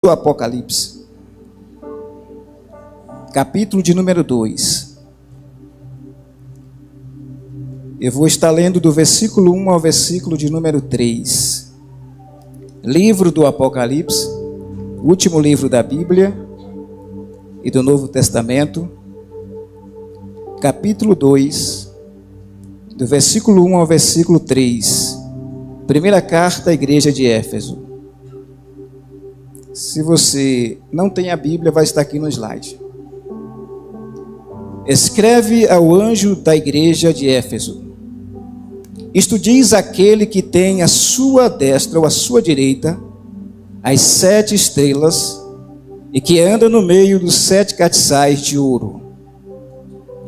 do Apocalipse, capítulo de número 2. Eu vou estar lendo do versículo 1 ao versículo de número 3. Livro do Apocalipse, último livro da Bíblia e do Novo Testamento, capítulo 2, do versículo 1 ao versículo 3. Primeira carta à igreja de Éfeso. Se você não tem a Bíblia, vai estar aqui no slide. Escreve ao anjo da igreja de Éfeso: isto diz aquele que tem à sua destra ou à sua direita as 7 estrelas e que anda no meio dos 7 castiçais de ouro.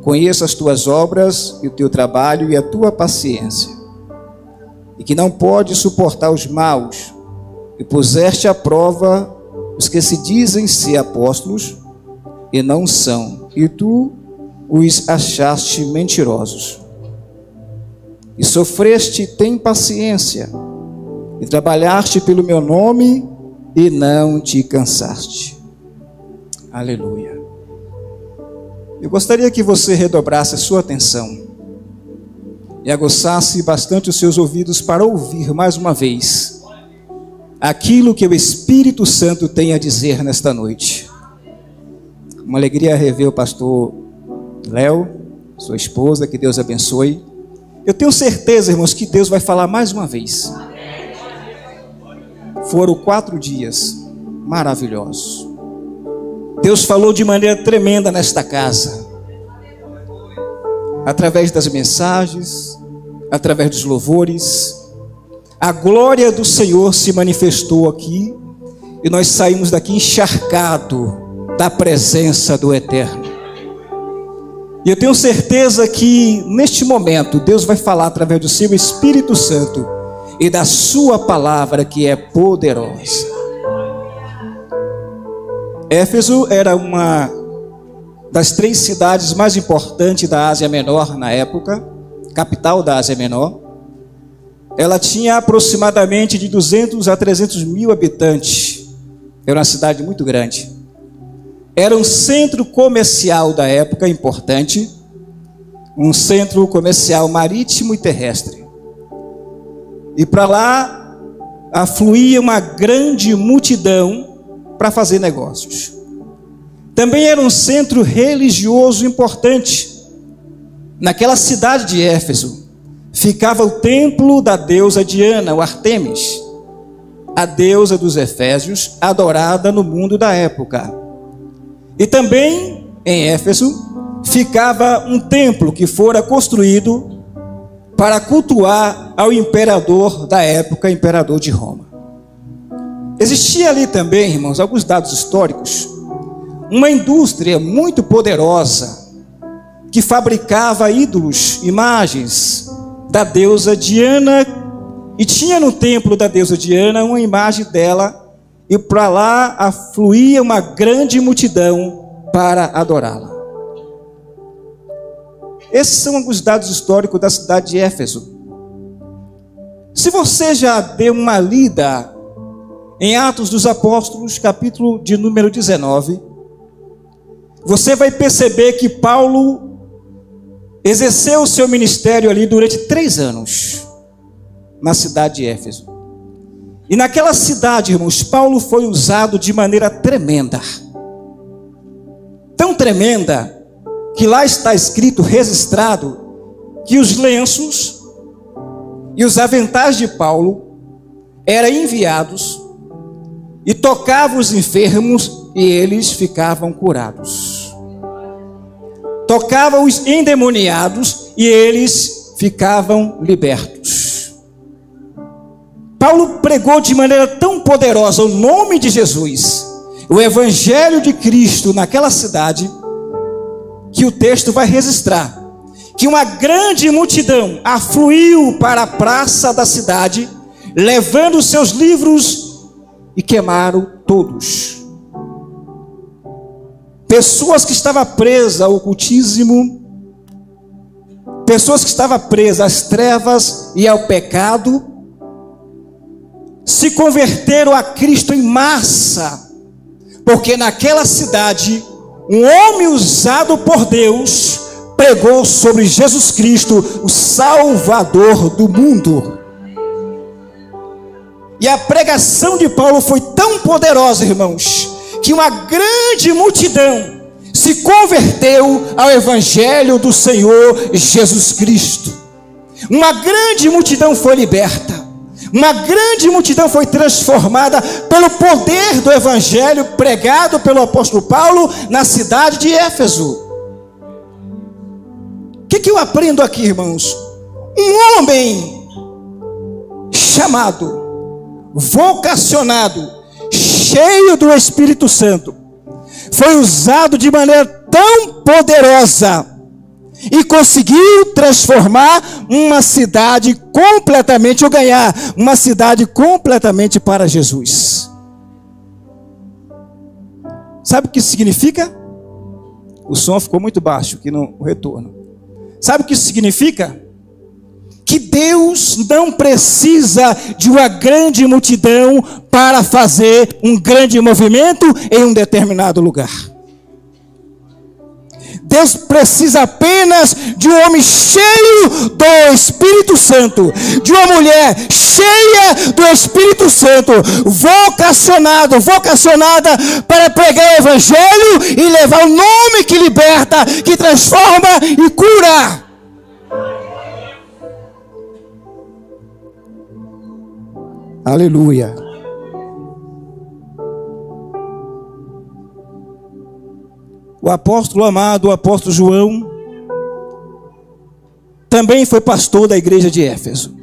Conheço as tuas obras e o teu trabalho e a tua paciência, e que não pode suportar os maus, e puseste à prova os que se dizem ser apóstolos e não são, e tu os achaste mentirosos. E sofreste, tem paciência, e trabalhaste pelo meu nome e não te cansaste. Aleluia. Eu gostaria que você redobrasse a sua atenção e aguçasse bastante os seus ouvidos para ouvir mais uma vez aquilo que o Espírito Santo tem a dizer nesta noite. Uma alegria rever o pastor Léo, sua esposa, que Deus abençoe. Eu tenho certeza, irmãos, que Deus vai falar mais uma vez. Foram 4 dias maravilhosos. Deus falou de maneira tremenda nesta casa, através das mensagens, através dos louvores. A glória do Senhor se manifestou aqui e nós saímos daqui encharcados da presença do Eterno. E eu tenho certeza que neste momento Deus vai falar através do seu Espírito Santo e da sua palavra, que é poderosa. Éfeso era uma das 3 cidades mais importantes da Ásia Menor na época, capital da Ásia Menor. Ela tinha aproximadamente de 200 a 300 mil habitantes. Era uma cidade muito grande. Era um centro comercial da época importante, um centro comercial marítimo e terrestre. E para lá afluía uma grande multidão para fazer negócios. Também era um centro religioso importante. Naquela cidade de Éfeso ficava o templo da deusa Diana, ou Artemis, a deusa dos Efésios, adorada no mundo da época. E também em Éfeso ficava um templo que fora construído para cultuar ao imperador da época, imperador de Roma. Existia ali também, irmãos, alguns dados históricos, uma indústria muito poderosa que fabricava ídolos, imagens da deusa Diana, e tinha no templo da deusa Diana uma imagem dela, e para lá afluía uma grande multidão para adorá-la. Esses são alguns dados históricos da cidade de Éfeso. Se você já deu uma lida em Atos dos Apóstolos, capítulo de número 19, você vai perceber que Paulo exerceu o seu ministério ali durante 3 anos, na cidade de Éfeso. E naquela cidade, irmãos, Paulo foi usado de maneira tremenda. Tão tremenda, que lá está escrito, registrado, que os lenços e os aventais de Paulo eram enviados e tocavam os enfermos e eles ficavam curados. Tocavam os endemoniados e eles ficavam libertos. Paulo pregou de maneira tão poderosa o nome de Jesus, o Evangelho de Cristo naquela cidade, que o texto vai registrar que uma grande multidão afluiu para a praça da cidade, levando os seus livros, e queimaram todos. Pessoas que estavam presas ao ocultismo, pessoas que estavam presas às trevas e ao pecado, se converteram a Cristo em massa porque naquela cidade, um homem usado por Deus pregou sobre Jesus Cristo, o Salvador do mundo. E a pregação de Paulo foi tão poderosa, irmãos, que uma grande multidão se converteu ao Evangelho do Senhor Jesus Cristo. Uma grande multidão foi liberta. Uma grande multidão foi transformada pelo poder do Evangelho pregado pelo apóstolo Paulo na cidade de Éfeso. O que eu aprendo aqui, irmãos? Um homem chamado, vocacionado, cheio do Espírito Santo, foi usado de maneira tão poderosa e conseguiu transformar uma cidade completamente, ou ganhar uma cidade completamente para Jesus. Sabe o que isso significa? O som ficou muito baixo aqui no retorno. Sabe o que isso significa? Que Deus não precisa de uma grande multidão para fazer um grande movimento em um determinado lugar. Deus precisa apenas de um homem cheio do Espírito Santo, de uma mulher cheia do Espírito Santo, vocacionada para pregar o Evangelho e levar o nome que liberta, que transforma e cura. Aleluia. O apóstolo amado, o apóstolo João, também foi pastor da igreja de Éfeso.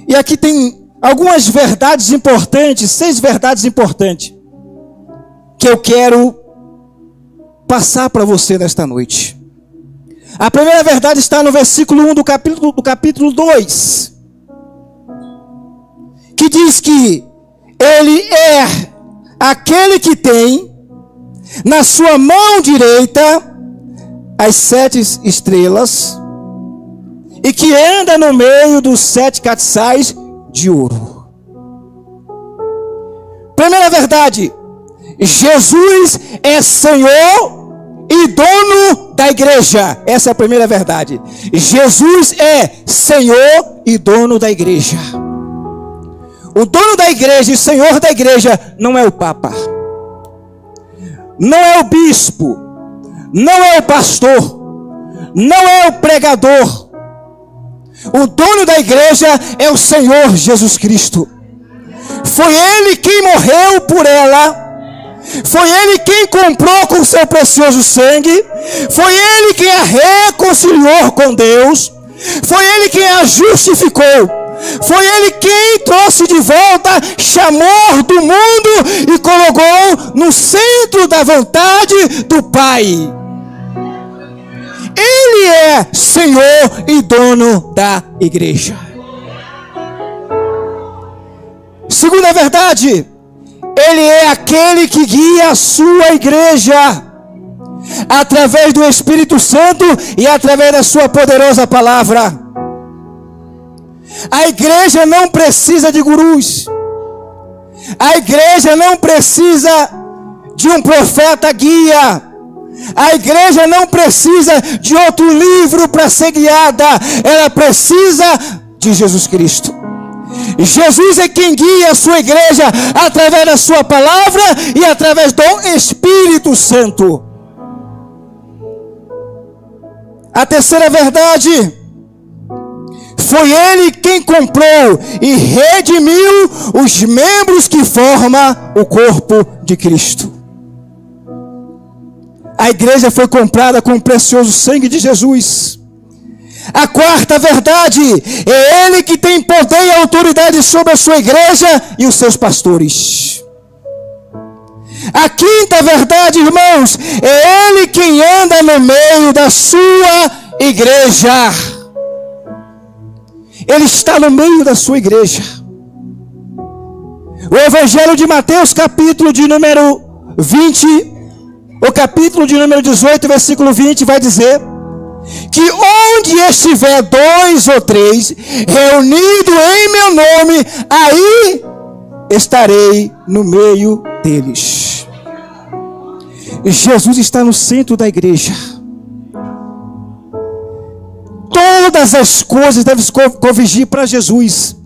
E aqui tem algumas verdades importantes, 6 verdades importantes, que eu quero passar para você nesta noite. A primeira verdade está no versículo 1 do capítulo 2, que diz que ele é aquele que tem na sua mão direita as 7 estrelas e que anda no meio dos 7 castiçais de ouro. Primeira verdade: Jesus é Senhor e dono da igreja. Essa é a primeira verdade. Jesus é Senhor e dono da igreja. O dono da igreja e Senhor da igreja não é o Papa, não é o bispo, não é o pastor, não é o pregador. O dono da igreja é o Senhor Jesus Cristo. Foi Ele quem morreu por ela, foi Ele quem comprou com seu precioso sangue, foi Ele quem a reconciliou com Deus, foi Ele quem a justificou. Foi Ele quem trouxe de volta, chamou do mundo e colocou no centro da vontade do Pai. Ele é Senhor e dono da igreja. Segunda verdade: Ele é aquele que guia a sua igreja através do Espírito Santo e através da sua poderosa palavra. A igreja não precisa de gurus. A igreja não precisa de um profeta guia. A igreja não precisa de outro livro para ser guiada. Ela precisa de Jesus Cristo. Jesus é quem guia a sua igreja através da sua palavra e através do Espírito Santo. A terceira verdade: foi Ele quem comprou e redimiu os membros que formam o corpo de Cristo. A igreja foi comprada com o precioso sangue de Jesus. A quarta verdade: é Ele que tem poder e autoridade sobre a sua igreja e os seus pastores. A quinta verdade, irmãos, é Ele quem anda no meio da sua igreja. Ele está no meio da sua igreja. O Evangelho de Mateus, capítulo de número 20, o capítulo de número 18, versículo 20, vai dizer que onde estiver 2 ou 3 reunidos em meu nome, aí estarei no meio deles. Jesus está no centro da igreja. Todas as coisas devem convergir para Jesus.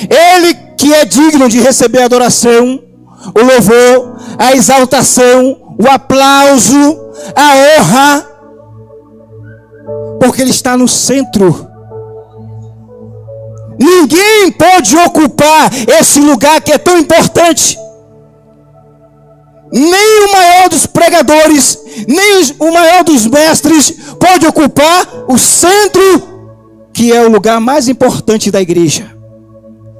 Ele que é digno de receber a adoração, o louvor, a exaltação, o aplauso, a honra, porque Ele está no centro. Ninguém pode ocupar esse lugar que é tão importante. Nem o maior dos pregadores, nem o maior dos mestres pode ocupar o centro, que é o lugar mais importante da igreja.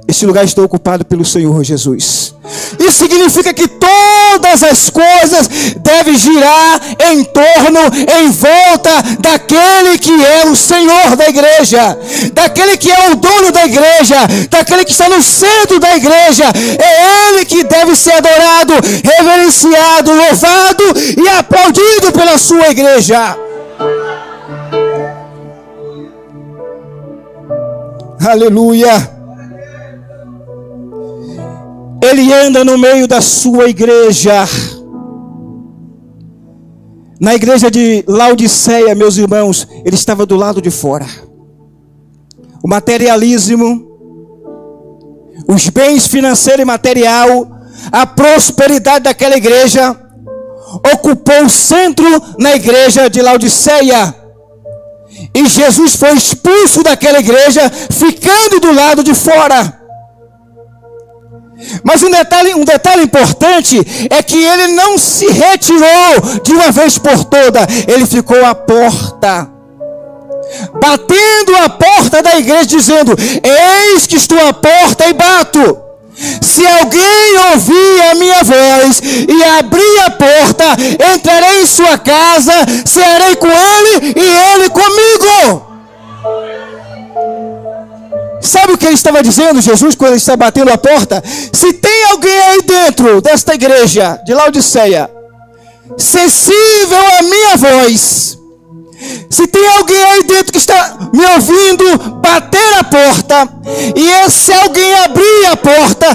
Esse lugar está ocupado pelo Senhor Jesus. Isso significa que todas as coisas devem girar em torno, em volta daquele que é o Senhor da igreja, daquele que é o dono da igreja, daquele que está no centro da igreja. É Ele que deve ser adorado, reverenciado, louvado e aplaudido pela sua igreja. Aleluia. Ele anda no meio da sua igreja. Na igreja de Laodiceia, meus irmãos, ele estava do lado de fora. O materialismo, os bens financeiros e material, a prosperidade daquela igreja ocupou o centro na igreja de Laodiceia. E Jesus foi expulso daquela igreja, ficando do lado de fora. Mas um detalhe importante é que ele não se retirou de uma vez por toda. Ele ficou à porta, batendo a porta da igreja, dizendo: eis que estou à porta e bato. Se alguém ouvir a minha voz e abrir a porta, entrarei em sua casa, cearei com ele e ele comigo. Sabe o que ele estava dizendo, Jesus, quando ele estava batendo a porta? Se tem alguém aí dentro desta igreja de Laodiceia, sensível à minha voz, se tem alguém aí dentro que está me ouvindo bater a porta, e esse alguém abrir a porta,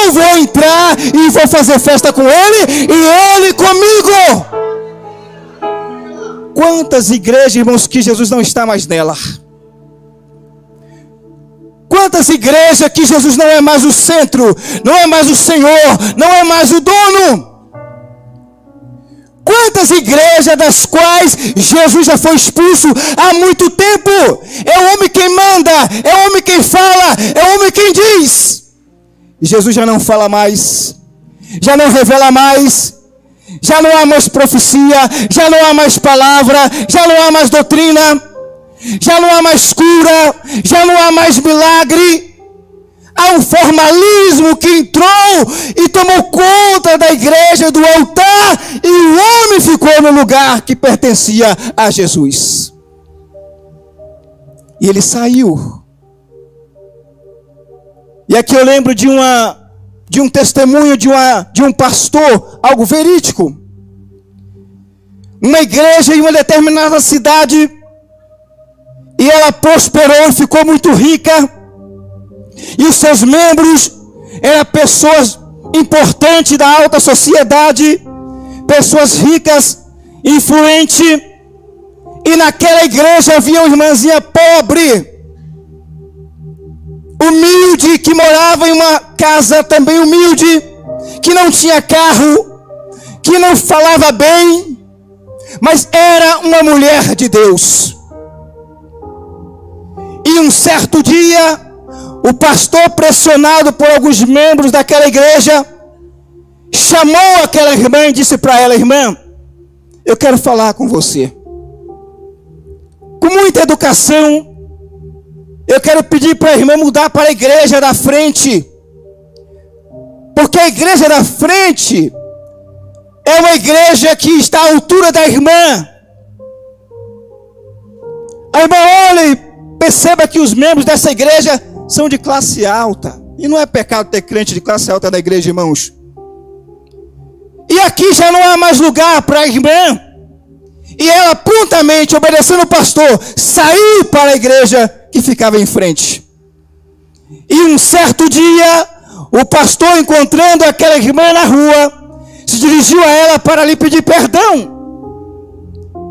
eu vou entrar e vou fazer festa com ele e ele comigo. Quantas igrejas, irmãos, que Jesus não está mais nela? Quantas igrejas que Jesus não é mais o centro, não é mais o Senhor, não é mais o dono? Quantas igrejas das quais Jesus já foi expulso há muito tempo? É o homem quem manda, é o homem quem fala, é o homem quem diz. E Jesus já não fala mais, já não revela mais, já não há mais profecia, já não há mais palavra, já não há mais doutrina, já não há mais cura, já não há mais milagre. Há um formalismo que entrou e tomou conta da igreja, do altar, e o homem ficou no lugar que pertencia a Jesus. E ele saiu. E aqui eu lembro de um testemunho de um pastor, algo verídico. Uma igreja em uma determinada cidade, e ela prosperou e ficou muito rica. E os seus membros eram pessoas importantes da alta sociedade, pessoas ricas, influentes. E naquela igreja havia uma irmãzinha pobre, humilde, que morava em uma casa também humilde, que não tinha carro, que não falava bem, mas era uma mulher de Deus. E um certo dia, o pastor, pressionado por alguns membros daquela igreja, chamou aquela irmã e disse para ela: irmã, eu quero falar com você. Com muita educação, eu quero pedir para a irmã mudar para a igreja da frente. Porque a igreja da frente é uma igreja que está à altura da irmã. A irmã olha e perceba que os membros dessa igreja são de classe alta. E não é pecado ter crente de classe alta na igreja, irmãos. E aqui já não há mais lugar para a irmã. E ela prontamente, obedecendo o pastor, saiu para a igreja que ficava em frente. E um certo dia, o pastor, encontrando aquela irmã na rua, se dirigiu a ela para lhe pedir perdão.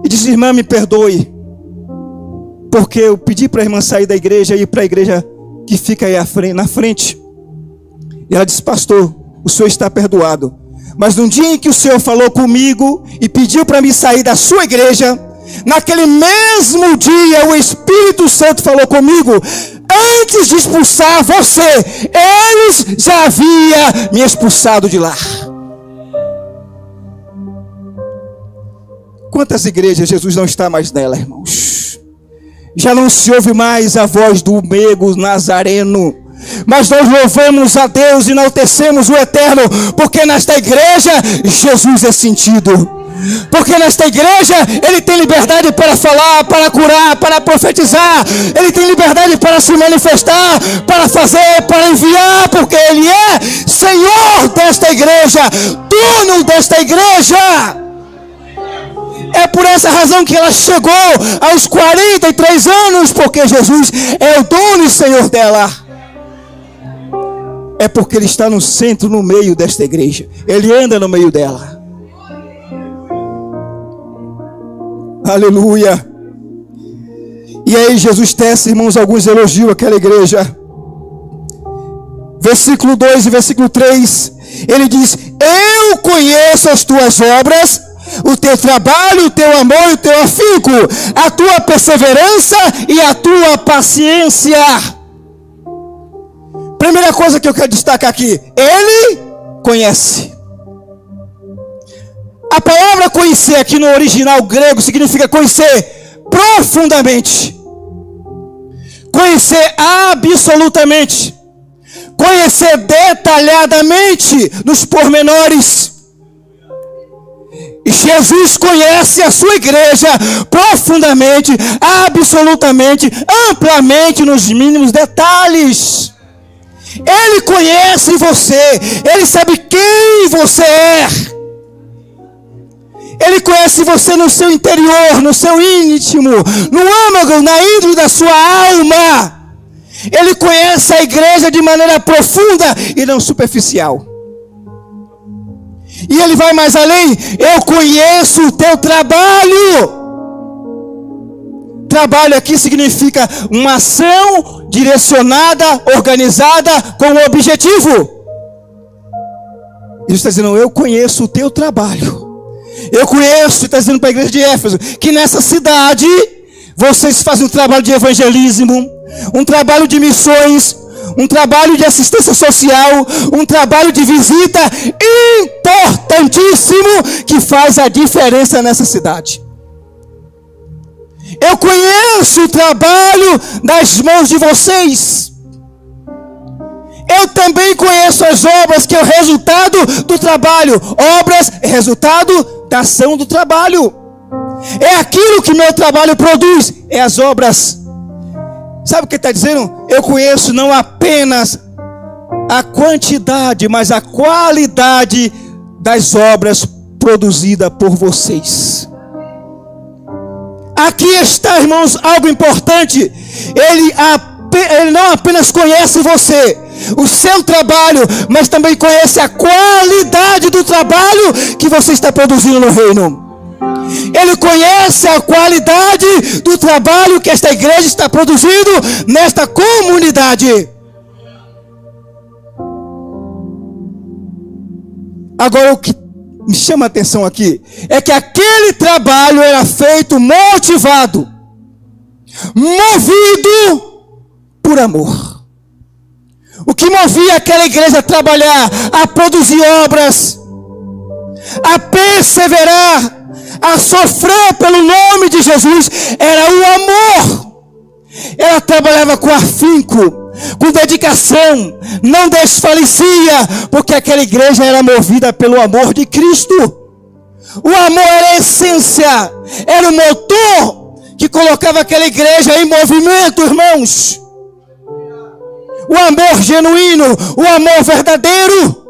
E disse: irmã, me perdoe, porque eu pedi para a irmã sair da igreja e ir para a igreja que fica aí na frente. E ela disse: pastor, o senhor está perdoado. Mas no dia em que o senhor falou comigo e pediu para me sair da sua igreja, naquele mesmo dia o Espírito Santo falou comigo: antes de expulsar você, eles já haviam me expulsado de lá. Quantas igrejas Jesus não está mais nela, irmãos? Já não se ouve mais a voz do meigo nazareno, mas nós louvamos a Deus e enaltecemos o Eterno, porque nesta igreja Jesus é sentido. Porque nesta igreja Ele tem liberdade para falar, para curar, para profetizar. Ele tem liberdade para se manifestar, para fazer, para enviar, porque Ele é Senhor desta igreja, dono desta igreja. É por essa razão que ela chegou aos 43 anos, porque Jesus é o dono e Senhor dela. É porque Ele está no centro, no meio desta igreja. Ele anda no meio dela. Aleluia. E aí Jesus tece, irmãos, alguns elogios àquela igreja. Versículo 2 e versículo 3. Ele diz: eu conheço as tuas obras, o teu trabalho, o teu amor e o teu afinco, a tua perseverança e a tua paciência. Primeira coisa que eu quero destacar aqui: Ele conhece. A palavra conhecer aqui no original grego significa conhecer profundamente, conhecer absolutamente, conhecer detalhadamente nos pormenores. E Jesus conhece a sua igreja profundamente, absolutamente, amplamente, nos mínimos detalhes. Ele conhece você, Ele sabe quem você é. Ele conhece você no seu interior, no seu íntimo, no âmago, na índole da sua alma. Ele conhece a igreja de maneira profunda e não superficial. E Ele vai mais além: eu conheço o teu trabalho. Trabalho aqui significa uma ação direcionada, organizada, com um objetivo. Ele está dizendo: eu conheço o teu trabalho. Eu conheço, está dizendo para a igreja de Éfeso, que nessa cidade vocês fazem um trabalho de evangelismo, um trabalho de missões, um trabalho de assistência social, um trabalho de visita importantíssimo que faz a diferença nessa cidade. Eu conheço o trabalho das mãos de vocês. Eu também conheço as obras, que é o resultado do trabalho. Obras é resultado da ação do trabalho. É aquilo que meu trabalho produz, é as obras. Sabe o que está dizendo? Eu conheço não apenas a quantidade, mas a qualidade das obras produzidas por vocês. Aqui está, irmãos, algo importante. Ele não apenas conhece você, o seu trabalho, mas também conhece a qualidade do trabalho que você está produzindo no reino. Ele conhece a qualidade do trabalho que esta igreja está produzindo nesta comunidade. Agora, o que me chama a atenção aqui é que aquele trabalho era feito motivado, movido por amor. O que movia aquela igreja a trabalhar, a produzir obras, a perseverar, a sofrer pelo nome de Jesus, era o amor. Ela trabalhava com afinco, com dedicação, não desfalecia, porque aquela igreja era movida pelo amor de Cristo. O amor era a essência, era o motor que colocava aquela igreja em movimento, irmãos. O amor genuíno, o amor verdadeiro,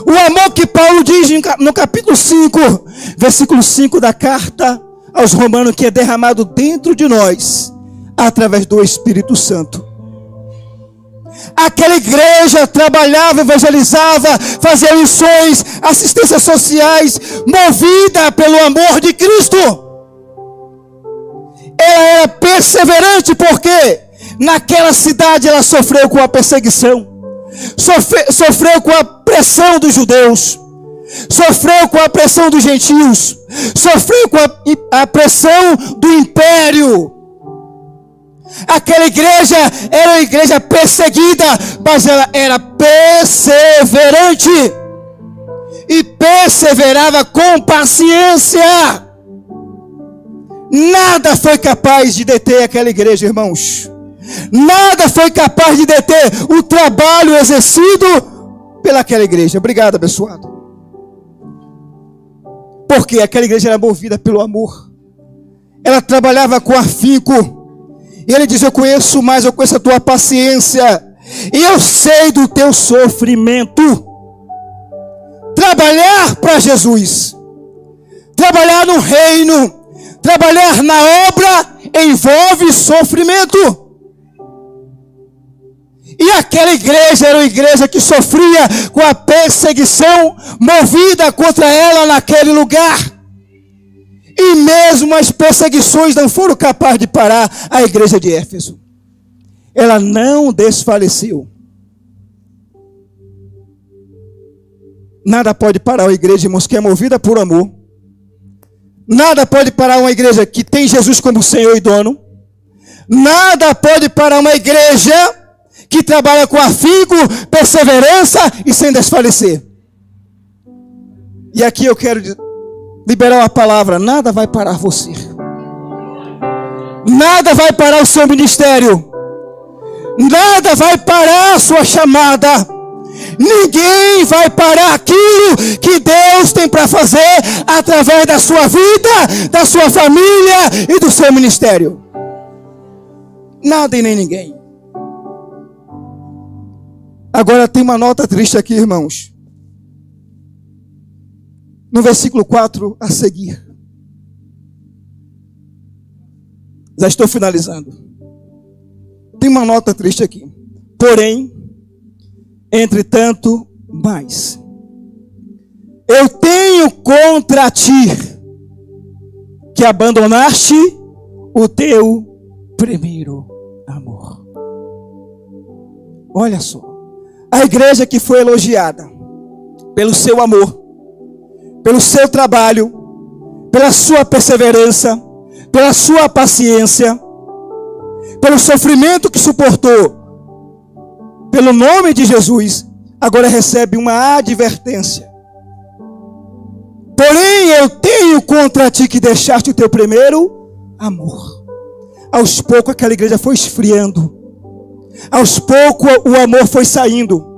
o amor que Paulo diz no capítulo 5, versículo 5 da carta aos Romanos, que é derramado dentro de nós, através do Espírito Santo. Aquela igreja trabalhava, evangelizava, fazia missões, assistências sociais, movida pelo amor de Cristo. Ela era perseverante porque naquela cidade ela sofreu com a perseguição, sofreu com a pressão dos judeus, sofreu com a pressão dos gentios, sofreu com a pressão do império. Aquela igreja era uma igreja perseguida, mas ela era perseverante e perseverava com paciência. Nada foi capaz de deter aquela igreja, irmãos. Nada foi capaz de deter o trabalho exercido pelaquela igreja. Obrigado, abençoado. Porque aquela igreja era movida pelo amor. Ela trabalhava com afinco. E ele diz: eu conheço a tua paciência, e eu sei do teu sofrimento. Trabalhar para Jesus, trabalhar no reino, trabalhar na obra, envolve sofrimento. E aquela igreja era uma igreja que sofria com a perseguição movida contra ela naquele lugar. E mesmo as perseguições não foram capazes de parar a igreja de Éfeso. Ela não desfaleceu. Nada pode parar uma igreja, irmãos, que é movida por amor. Nada pode parar uma igreja que tem Jesus como Senhor e dono. Nada pode parar uma igreja que trabalha com afinco, perseverança e sem desfalecer. E aqui eu quero liberar uma palavra: nada vai parar você. Nada vai parar o seu ministério. Nada vai parar a sua chamada. Ninguém vai parar aquilo que Deus tem para fazer através da sua vida, da sua família e do seu ministério. Nada e nem ninguém. Agora tem uma nota triste aqui, irmãos. No versículo 4 a seguir. Já estou finalizando. Tem uma nota triste aqui. Porém, entretanto, mais. Eu tenho contra ti que abandonaste o teu primeiro amor. Olha só. A igreja que foi elogiada pelo seu amor, pelo seu trabalho, pela sua perseverança, pela sua paciência, pelo sofrimento que suportou, pelo nome de Jesus, agora recebe uma advertência. Porém, eu tenho contra ti que deixaste o teu primeiro amor. Aos poucos aquela igreja foi esfriando. Aos poucos o amor foi saindo.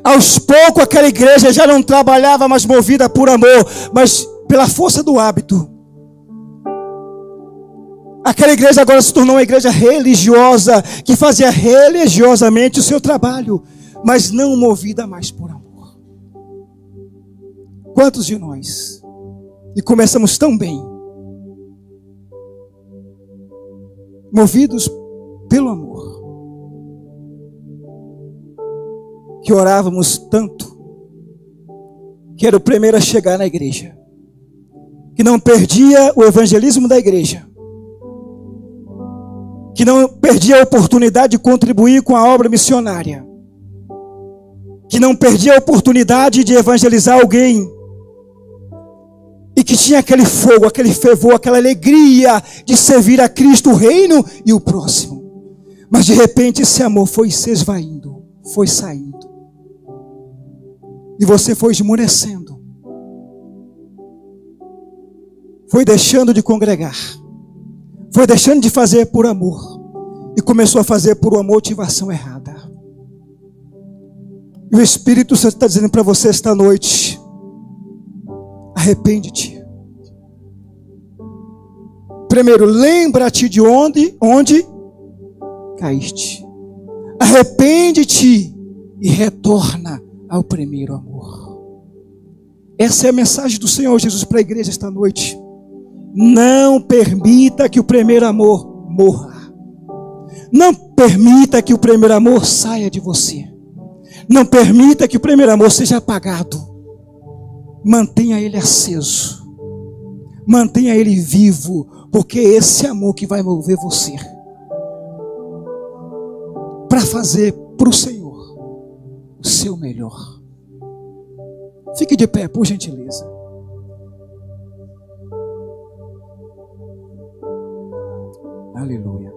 Aos poucos aquela igreja já não trabalhava mais movida por amor, mas pela força do hábito. Aquela igreja agora se tornou uma igreja religiosa, que fazia religiosamente o seu trabalho, mas não movida mais por amor. Quantos de nós, e começamos tão bem, movidos pelo amor, que orávamos tanto, que era o primeiro a chegar na igreja, que não perdia o evangelismo da igreja, que não perdia a oportunidade de contribuir com a obra missionária, que não perdia a oportunidade de evangelizar alguém, e que tinha aquele fogo, aquele fervor, aquela alegria de servir a Cristo, o reino e o próximo. Mas de repente esse amor foi se esvaindo, foi saindo. E você foi esmorecendo. Foi deixando de congregar. Foi deixando de fazer por amor. E começou a fazer por uma motivação errada. E o Espírito Santo está dizendo para você esta noite: arrepende-te. Primeiro, lembra-te de onde caíste. Arrepende-te e retorna ao primeiro amor. Essa é a mensagem do Senhor Jesus para a igreja esta noite. Não permita que o primeiro amor morra. Não permita que o primeiro amor saia de você. Não permita que o primeiro amor seja apagado. Mantenha ele aceso. Mantenha ele vivo, porque é esse amor que vai mover você para fazer para o Senhor o seu melhor. Fique de pé, por gentileza. Aleluia.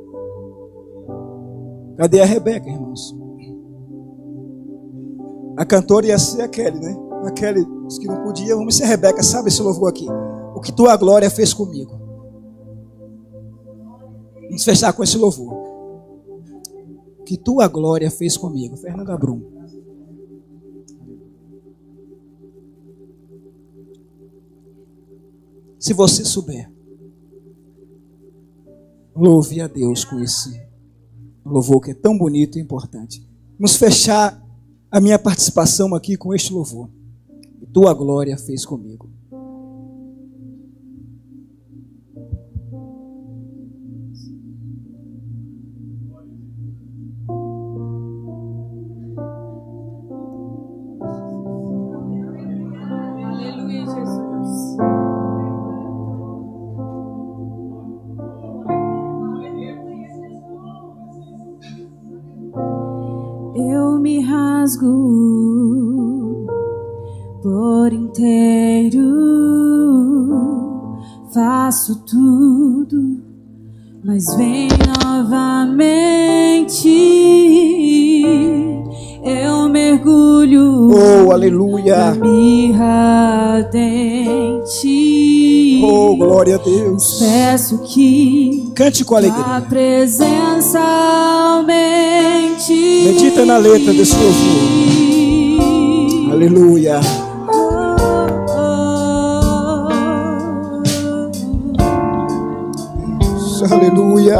Cadê a Rebeca, irmãos? A cantora ia ser a Kelly, né? A Kelly disse que não podia. Vamos ser a Rebeca. Sabe esse louvor aqui? O que tua glória fez comigo. Vamos fechar com esse louvor. O que tua glória fez comigo. Fernanda Brum. Se você souber, louve a Deus com esse louvor que é tão bonito e importante. Vamos fechar a minha participação aqui com este louvor. Tua glória fez comigo. Aleluia, Jesus. Eu me rasgo por inteiro, faço tudo, mas vem novamente. Eu mergulho, oh, aleluia, na mirra ardente. Oh, glória a Deus. Peço que cante com alegria. a presença aumente. Medita na letra desse louvor. Aleluia. Aleluia.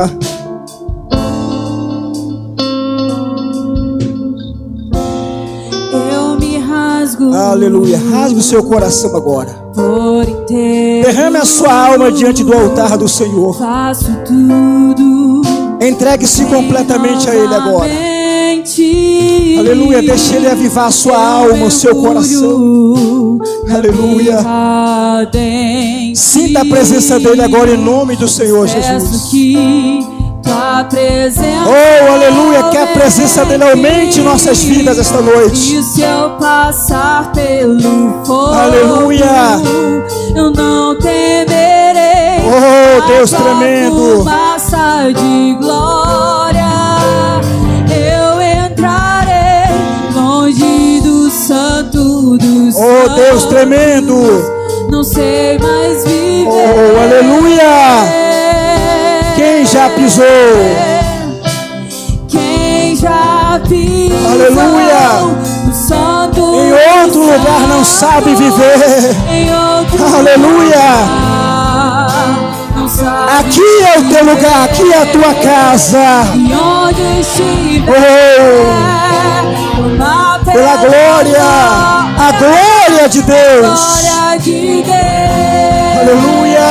Eu me rasgo. Aleluia. Rasgue o seu coração agora. Por inteiro. Derrame a sua alma diante do altar do Senhor. Faço tudo. Entregue-se completamente a Ele agora. Aleluia. Deixe Ele avivar a sua alma, o seu coração. Aleluia. Sinta a presença dEle agora em nome do Senhor Jesus. Oh, aleluia. Que a presença dEle aumente em nossas vidas esta noite. E se eu passar pelo fogo, aleluia, eu não temerei. Oh, Deus tremendo. Fumaça de glória, eu entrarei longe do santo dos santos. Oh, Deus tremendo. Não sei mais viver. Oh, aleluia. Quem já pisou? Quem já pisou? Aleluia. No santo em outro lugar não sabe viver. Em outro aleluia. Não sabe. Aqui é o teu lugar, aqui é a tua casa. E onde estiver, pela glória, a glória de Deus. Glória de Deus. Aleluia.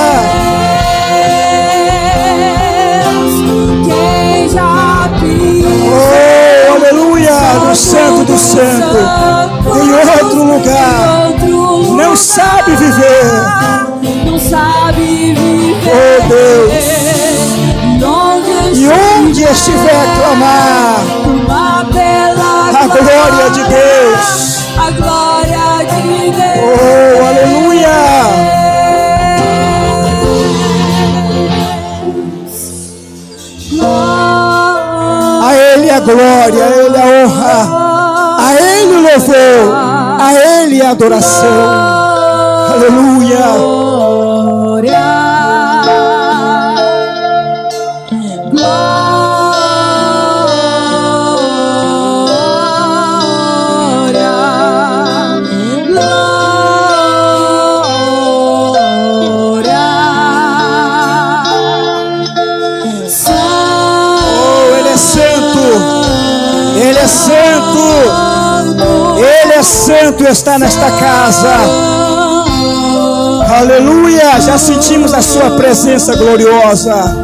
Oh, aleluia, no santo do santo, em outro lugar, não sabe viver, oh Deus, e onde estiver clamar a glória de Deus, oh, aleluia. A Ele a glória, a Ele a honra, a Ele o louvor, a Ele a adoração. Aleluia. Ele é santo e está nesta casa. Aleluia. Já sentimos a sua presença gloriosa.